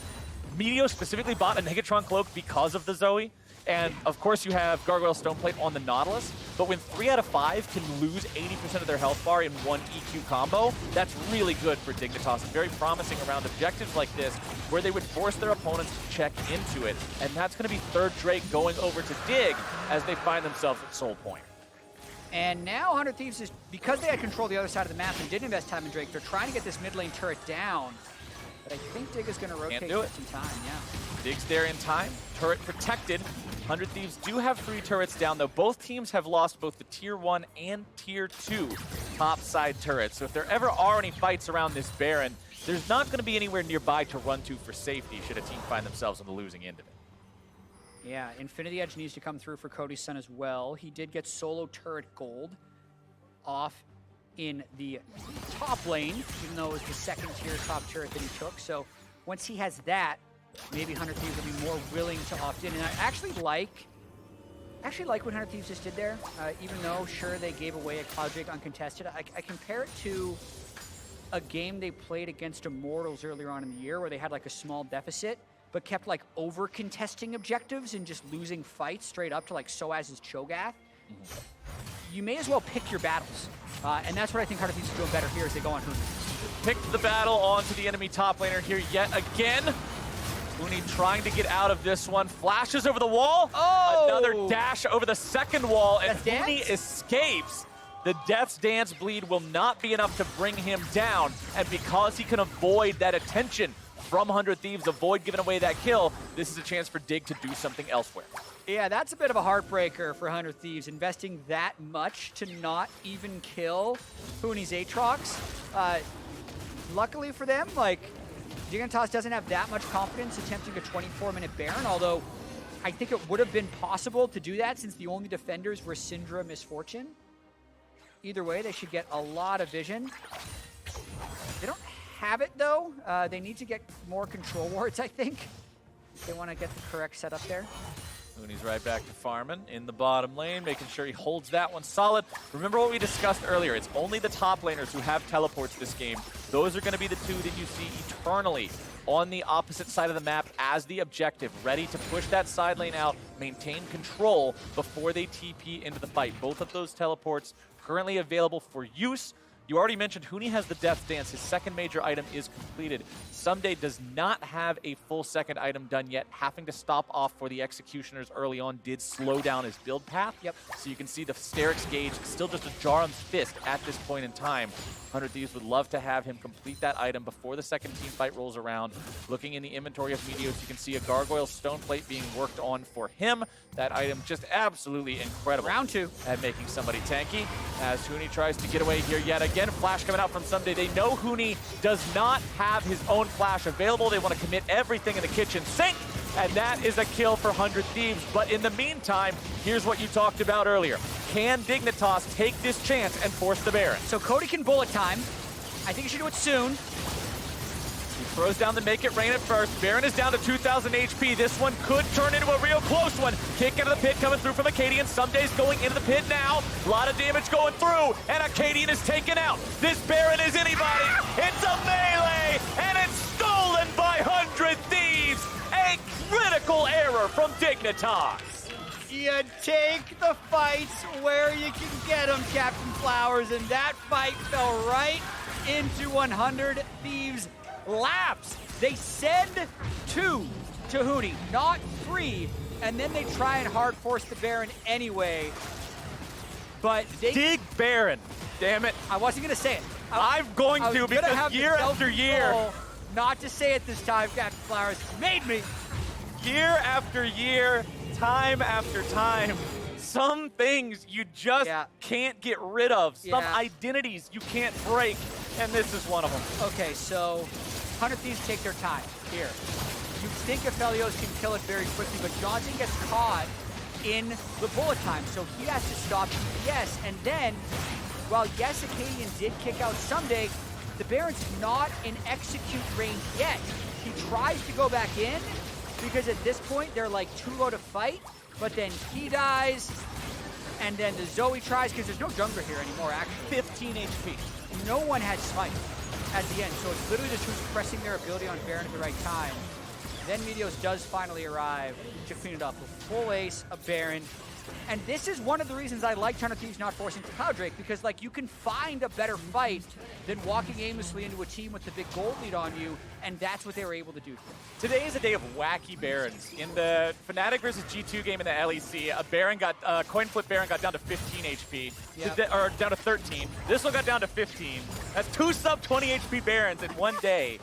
Meteos specifically bought a Negatron Cloak because of the Zoe. And of course you have Gargoyle Stoneplate on the Nautilus, but when 3 out of 5 can lose 80% of their health bar in one EQ combo, that's really good for Dignitas and very promising around objectives like this, where they would force their opponents to check into it. And that's going to be 3rd Drake going over to Dig as they find themselves at Soul Point. And now 100 Thieves is, because they had control of the other side of the map and didn't invest time in Drake, they're trying to get this mid lane turret down. But I think Dig is going to rotate just in time, Dig's there in time, turret protected. 100 Thieves do have 3 turrets down, though both teams have lost both the Tier 1 and Tier 2 top side turrets. So if there ever are any fights around this Baron, there's not going to be anywhere nearby to run to for safety should a team find themselves on the losing end of it. Yeah, Infinity Edge needs to come through for Cody's son as well. He did get solo turret gold off in the top lane, even though it was the 2nd tier top turret that he took. So once he has that, maybe 100 Thieves will be more willing to opt in. And I actually like what 100 Thieves just did there. Even though, sure, they gave away a Cloud Drake uncontested, I compare it to a game they played against Immortals earlier on in the year where they had like a small deficit, but kept like over-contesting objectives and just losing fights straight up to like Soaz's Cho'Gath. You may as well pick your battles. And that's what I think 100 Thieves is doing better here as they go on Huni. Picked the battle onto the enemy top laner here yet again. Huni trying to get out of this one. Flashes over the wall. Oh! Another dash over the 2nd wall. And Death's Huni Dance? escapes. The Death's Dance bleed will not be enough to bring him down. And because he can avoid that attention from 100 Thieves, avoid giving away that kill, this is a chance for Dig to do something elsewhere. Yeah, that's a bit of a heartbreaker for 100 Thieves, investing that much to not even kill Huni's Aatrox. Luckily for them, like, Dignitas doesn't have that much confidence attempting a 24-minute Baron, although I think it would have been possible to do that since the only defenders were Syndra, Misfortune. Either way, they should get a lot of vision. They don't have it, though. They need to get more control wards, I think. They want to get the correct setup there. Huni's right back to farming in the bottom lane, making sure he holds that one solid. Remember what we discussed earlier. It's only the top laners who have teleports this game. Those are going to be the two that you see eternally on the opposite side of the map as the objective, ready to push that side lane out, maintain control before they TP into the fight. Both of those teleports currently available for use. You already mentioned Huni has the Death Dance. His second major item is completed. Ssumday does not have a full second item done yet. Having to stop off for the Executioners early on did slow down his build path. Yep. So you can see the Sterix gauge still just a Jarum's Fist at this point in time. 100 Thieves would love to have him complete that item before the second team fight rolls around. Looking in the inventory of Meteos, you can see a Gargoyle Stone Plate being worked on for him. That item just absolutely incredible. Round 2. At making somebody tanky. As Huni tries to get away here yet again. Flash coming out from Ssumday. They know Huni does not have his own flash available. They want to commit everything in the kitchen sink. And that is a kill for 100 Thieves. But in the meantime, here's what you talked about earlier. Can Dignitas take this chance and force the Baron? So Cody can bullet time. I think he should do it soon. He throws down the make it rain at first. Baron is down to 2,000 HP. This one could turn into a real close one. Kick out of the pit coming through from Akaadian. Ssumday's going into the pit now. A lot of damage going through, and Akaadian is taken out. This Baron is anybody. It's a melee, and it's stolen by 100 Thieves. A critical error from Dignitas. You take the fights where you can get them, Captain Flowers, and that fight fell right into 100 Thieves' laps. They send 2 to Huni, not 3, and then they try and hard force the Baron anyway. But they... Dig Baron, damn it. I wasn't going to say it. I'm going to because year after year... Not to say it this time, Captain Flowers. Made me. Year after year, time after time, some things you just can't get rid of. Some identities you can't break, and this is one of them. Okay, so 100 Thieves take their time here. You think Aphelios can kill it very quickly, but Johnsun gets caught in the bullet time, so he has to stop yes, and then, while yes, Akaadian did kick out Ssumday, the Baron's not in execute range yet. He tries to go back in because at this point they're like too low to fight, but then he dies, and then the Zoe tries because there's no jungler here anymore actually. 15 HP. No one had smite at the end, so it's literally just who's pressing their ability on Baron at the right time. Then Meteos does finally arrive to clean it up. A full ace, a Baron. And this is one of the reasons I like 100 Thieves not forcing to Cloud Drake, because like you can find a better fight than walking aimlessly into a team with the big gold lead on you, and that's what they were able to do. Today is a day of wacky Barons. In the Fnatic versus G2 game in the LEC, a Baron got coin flip Baron got down to 15 HP, or down to 13. This one got down to 15. That's 2 sub 20 HP Barons in one day.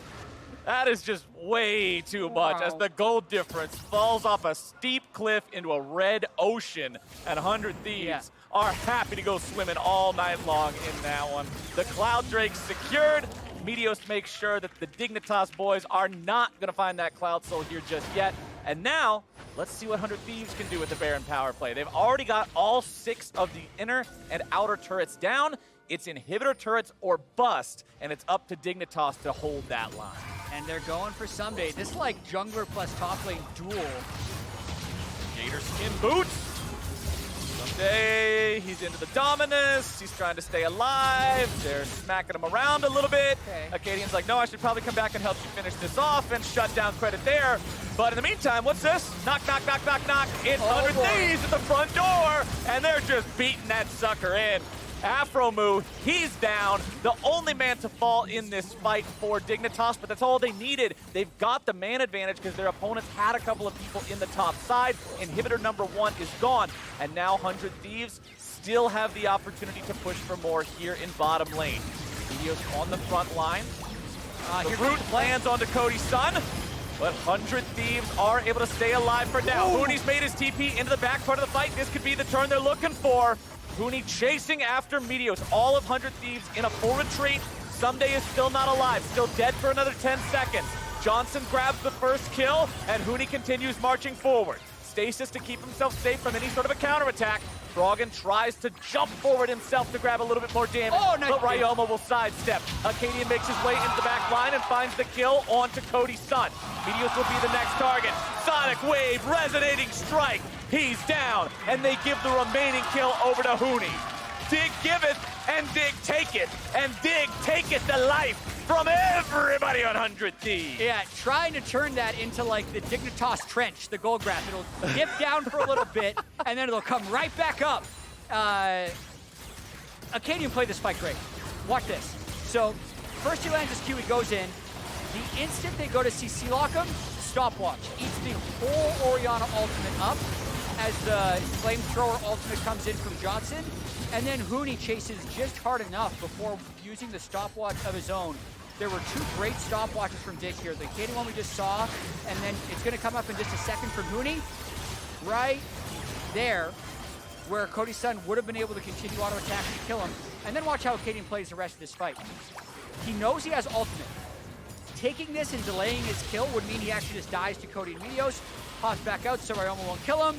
That is just way too much as the gold difference falls off a steep cliff into a red ocean, and 100 Thieves are happy to go swimming all night long in that one. The Cloud Drake secured. Meteos makes sure that the Dignitas boys are not going to find that Cloud Soul here just yet. And now, let's see what 100 Thieves can do with the Baron power play. They've already got all 6 of the inner and outer turrets down. It's inhibitor turrets or bust, and it's up to Dignitas to hold that line. And they're going for Ssumday. This is like jungler plus top lane duel. Gator skin boots. Ssumday, he's into the Dominus. He's trying to stay alive. They're smacking him around a little bit. Akaadian's like, no, I should probably come back and help you finish this off, and shut down credit there. But in the meantime, what's this? Knock, knock, knock, knock, knock. It's 100 Thieves at the front door, and they're just beating that sucker in. Aphromoo, he's down. The only man to fall in this fight for Dignitas, but that's all they needed. They've got the man advantage because their opponents had a couple of people in the top side. Inhibitor number 1 is gone, and now 100 Thieves still have the opportunity to push for more here in bottom lane. Meteos on the front line. The root lands onto Cody's son, but 100 Thieves are able to stay alive for now. Huni's made his TP into the back part of the fight. This could be the turn they're looking for. Huni chasing after Meteos. All of 100 Thieves in a full retreat. Ssumday is still not alive, still dead for another 10 seconds. Johnsun grabs the first kill, and Huni continues marching forward. stasis to keep himself safe from any sort of a counterattack. Froggen tries to jump forward himself to grab a little bit more damage, Oh, nice but Ryoma will sidestep. Akaadian makes his way into the back line and finds the kill onto Cody's Stunt. Meteos will be the next target. Sonic Wave, resonating strike. He's down, and they give the remaining kill over to Huni. Dig giveth, and Dig taketh, and Dig taketh the life from everybody on 100 Thieves. Yeah, trying to turn that into like the Dignitas Trench, the gold graph. It'll dip down for a little bit, and then it'll come right back up. Akaadian played this fight great. Watch this. So, first he lands his Q, he goes in. The instant they go to CC lock him, stopwatch. Eats the whole Orianna ultimate up as the flamethrower ultimate comes in from Johnsun. And then Huni chases just hard enough before using the stopwatch of his own. There were two great stopwatches from Dig here. The Akaadian one we just saw, and then it's going to come up in just a second from Huni. Right there, where Cody's son would have been able to continue auto attacking and kill him. And then watch how Akaadian plays the rest of this fight. He knows he has ultimate. Taking this and delaying his kill would mean he actually just dies to Cody and Meteos, pops back out so Ryoma won't kill him.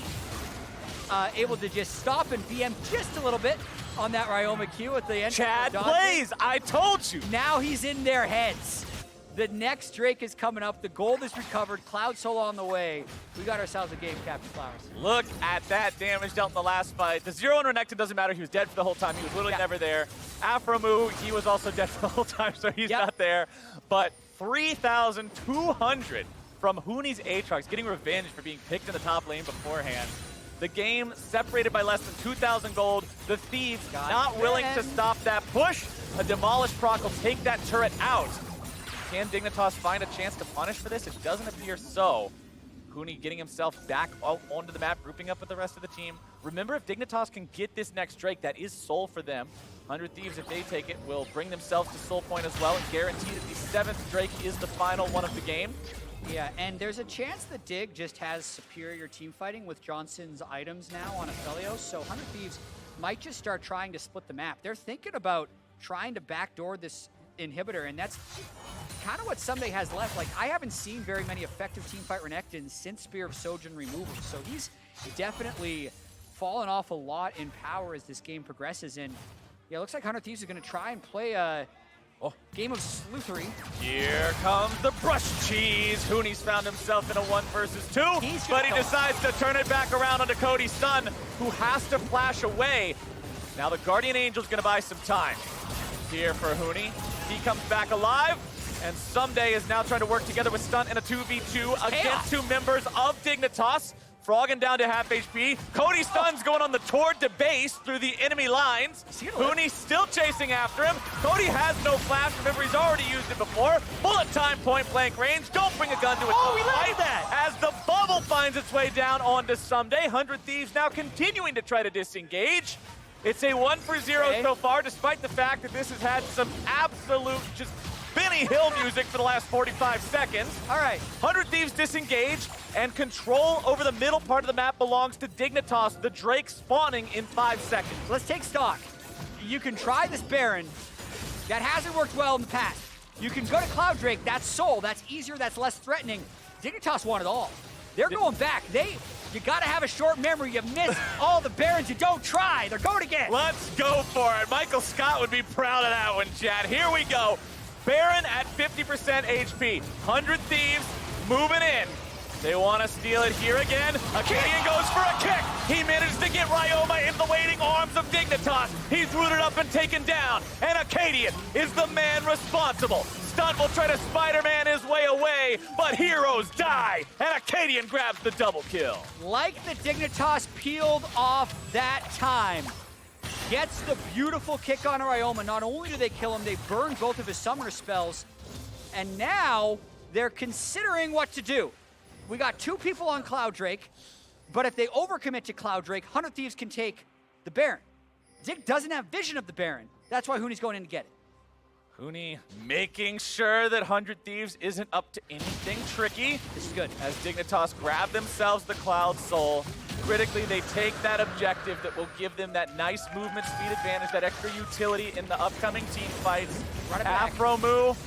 Able to just stop and BM just a little bit on that Ryoma Q at the end. Chad plays, I told you. Now he's in their heads. The next Drake is coming up. The gold is recovered. Cloud Solo on the way. We got ourselves a game, Captain Flowers. Look at that damage dealt in the last fight. The 0 on Renekton doesn't matter. He was dead for the whole time. He was literally never there. Aphromoo, he was also dead for the whole time, so he's not there. But 3,200 from Huni's Aatrox, getting revenge for being picked in the top lane beforehand. The game separated by less than 2,000 gold. The Thieves not willing to stop that push. A demolished proc will take that turret out. Can Dignitas find a chance to punish for this? It doesn't appear so. Huni getting himself back out onto the map, grouping up with the rest of the team. Remember, if Dignitas can get this next Drake, that is soul for them. 100 Thieves, if they take it, will bring themselves to soul point as well and guarantee that the 7th Drake is the final one of the game. Yeah, and there's a chance that Dig just has superior team fighting with Johnsun's items now on Aphelios, so 100 Thieves might just start trying to split the map. They're thinking about trying to backdoor this inhibitor, and that's kind of what Ssumday has left. Like, I haven't seen very many effective teamfight Renekton since Spear of Sojourn removal, so he's definitely fallen off a lot in power as this game progresses, and yeah, it looks like 100 Thieves is going to try and play a game of sleuthery. Here comes the brush cheese. Huni's found himself in a 1 versus 2, but he decides to turn it back around onto Cody's son, who has to flash away. Now the Guardian Angel's going to buy some time here for Huni. He comes back alive, and Ssumday is now trying to work together with Stunt in a 2v2 against 2 members of Dignitas. Froggen down to half HP. Cody Stun's going on the toward to base through the enemy lines. Huni still chasing after him. Cody has no flash. Remember, he's already used it before. Bullet time, point blank range. Don't bring a gun to it. Oh, we like that. As the bubble finds its way down onto Ssumday. 100 Thieves now continuing to try to disengage. It's a 1 for 0 so far, despite the fact that this has had some absolute just Benny Hill music for the last 45 seconds. All right. 100 Thieves disengage, and control over the middle part of the map belongs to Dignitas, the Drake spawning in 5 seconds. Let's take stock. You can try this Baron. That hasn't worked well in the past. You can go to Cloud Drake. That's soul. That's easier. That's less threatening. Dignitas want it all. They're going back. You got to have a short memory. You miss all the Barons you don't try. They're going again. Let's go for it. Michael Scott would be proud of that one, Chad. Here we go. Baron at 50% HP. 100 Thieves moving in. They want to steal it here again. Akaadian goes for a kick. He manages to get Ryoma in the waiting arms of Dignitas. He's rooted up and taken down. And Akaadian is the man responsible. Stunt will try to Spider-Man his way away, but heroes die. And Akaadian grabs the double kill. Like the Dignitas peeled off that time. Gets the beautiful kick on Ryoma. Not only do they kill him, they burn both of his summoner spells. And now they're considering what to do. We got 2 people on Cloud Drake, but if they overcommit to Cloud Drake, 100 Thieves can take the Baron. Dig doesn't have vision of the Baron. That's why Huni's going in to get it. Huni making sure that 100 Thieves isn't up to anything tricky. This is good. As Dignitas grab themselves the Cloud Soul. Critically, they take that objective that will give them that nice movement speed advantage, that extra utility in the upcoming team fights. Aphromoo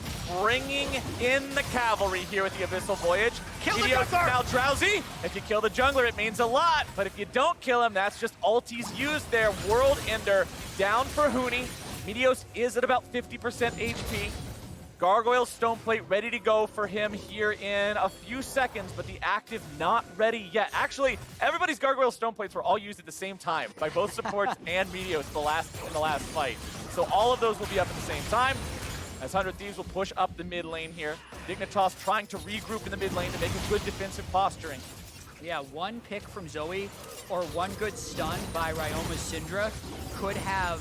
bringing in the cavalry here with the Abyssal Voyage. Meteos is now drowsy. If you kill the jungler, it means a lot. But if you don't kill him, that's just ultis used there. World Ender down for Huni. Meteos is at about 50% HP. Gargoyle Stoneplate ready to go for him here in a few seconds, but the active not ready yet. Actually, everybody's Gargoyle Stoneplates were all used at the same time by both supports and Meteos in the last fight. So all of those will be up at the same time. As 100 Thieves will push up the mid lane here. Dignitas trying to regroup in the mid lane to make a good defensive posturing. Yeah, one pick from Zoe or one good stun by Ryoma's Syndra could have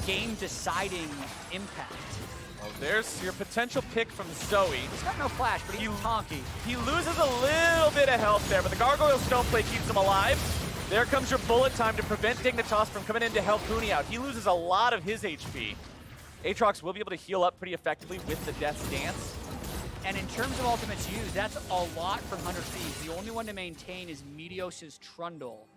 game-deciding impact. Well, there's your potential pick from Zoe. He's got no flash, but he's tonky. He loses a little bit of health there, but the Gargoyle Stoneplate keeps him alive. There comes your bullet time to prevent Dignitas from coming in to help Huni out. He loses a lot of his HP. Aatrox will be able to heal up pretty effectively with the Death's Dance. And in terms of ultimates used, that's a lot from 100 Thieves. The only one to maintain is Meteos' Trundle.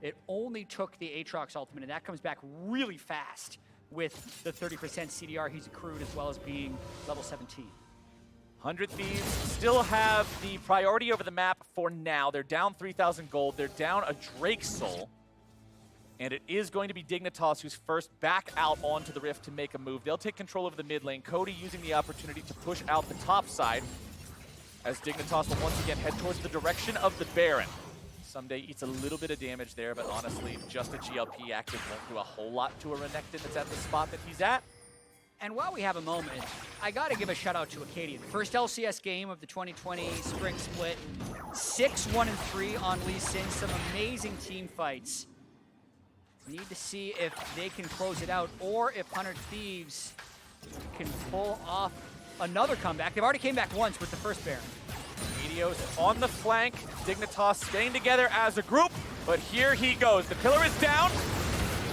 It only took the Aatrox ultimate, and that comes back really fast with the 30% CDR he's accrued, as well as being level 17. 100 Thieves still have the priority over the map for now. They're down 3,000 gold. They're down a Drake Soul. And it is going to be Dignitas who's first back out onto the Rift to make a move. They'll take control of the mid lane. Cody using the opportunity to push out the top side as Dignitas will once again head towards the direction of the Baron. Ssumday eats a little bit of damage there, but honestly, just a GLP active won't do a whole lot to a Renekton that's at the spot that he's at. And while we have a moment, I gotta give a shout out to Akaadian. First LCS game of the 2020 spring split. 6-1-3 on Lee Sin. Some amazing team fights. Need to see if they can close it out or if 100 Thieves can pull off another comeback. They've already came back once with the first Baron. Meteos on the flank. Dignitas staying together as a group, but here he goes. The pillar is down.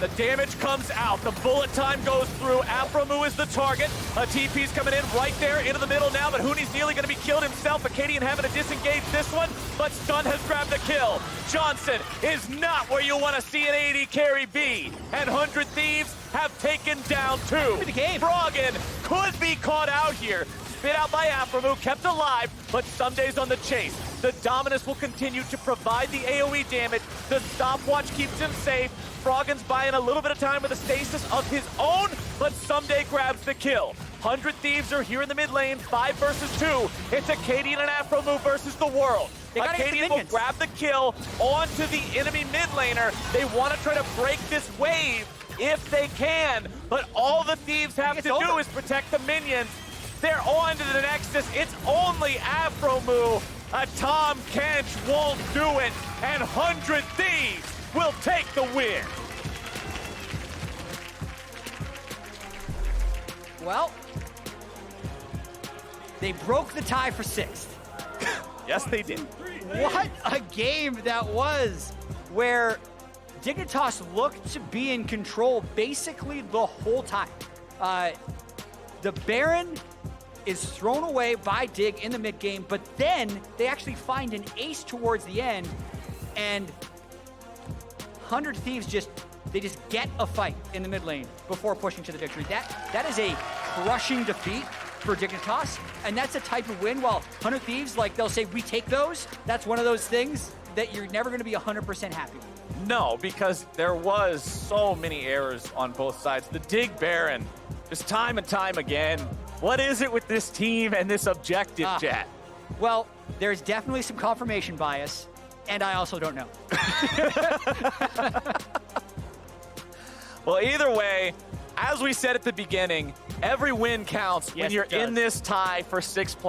The damage comes out. The bullet time goes through. Aphromoo is the target. A TP's coming in right there into the middle now, but Huni's nearly going to be killed himself. Akaadian having to disengage this one, but Stunt has grabbed the kill. Johnsun is not where you want to see an AD carry be. And 100 Thieves have taken down two. Froggen could be caught out here. Spit out by Aphromoo, kept alive, but Ssumday's on the chase. The Dominus will continue to provide the AoE damage. The stopwatch keeps him safe. Froggen's buying a little bit of time with a stasis of his own, but Ssumday grabs the kill. 100 Thieves are here in the mid lane, 5 versus 2. It's Akaadian and Aphromoo versus the world. Akaadian will grab the kill onto the enemy mid laner. They want to try to break this wave if they can, but all the Thieves have to do is protect the minions. They're on to the Nexus. It's only Aphromoo. A Tahm Kench won't do it, and 100 Thieves will take the win. Well, they broke the tie for 6th. Yes, they did. What a game that was, where Dignitas looked to be in control basically the whole time. The Baron is thrown away by Dig in the mid game, but then they actually find an ace towards the end, and 100 Thieves just get a fight in the mid lane before pushing to the victory. That is a crushing defeat for Dignitas, and that's a type of win. While 100 Thieves, like they'll say, we take those. That's one of those things that you're never going to be 100% happy with. No, because there was so many errors on both sides. The Dig Baron, just time and time again. What is it with this team and this objective, Jatt? Well, there's definitely some confirmation bias, and I also don't know. Well, either way, as we said at the beginning, every win counts when you're in this tie for 6 points.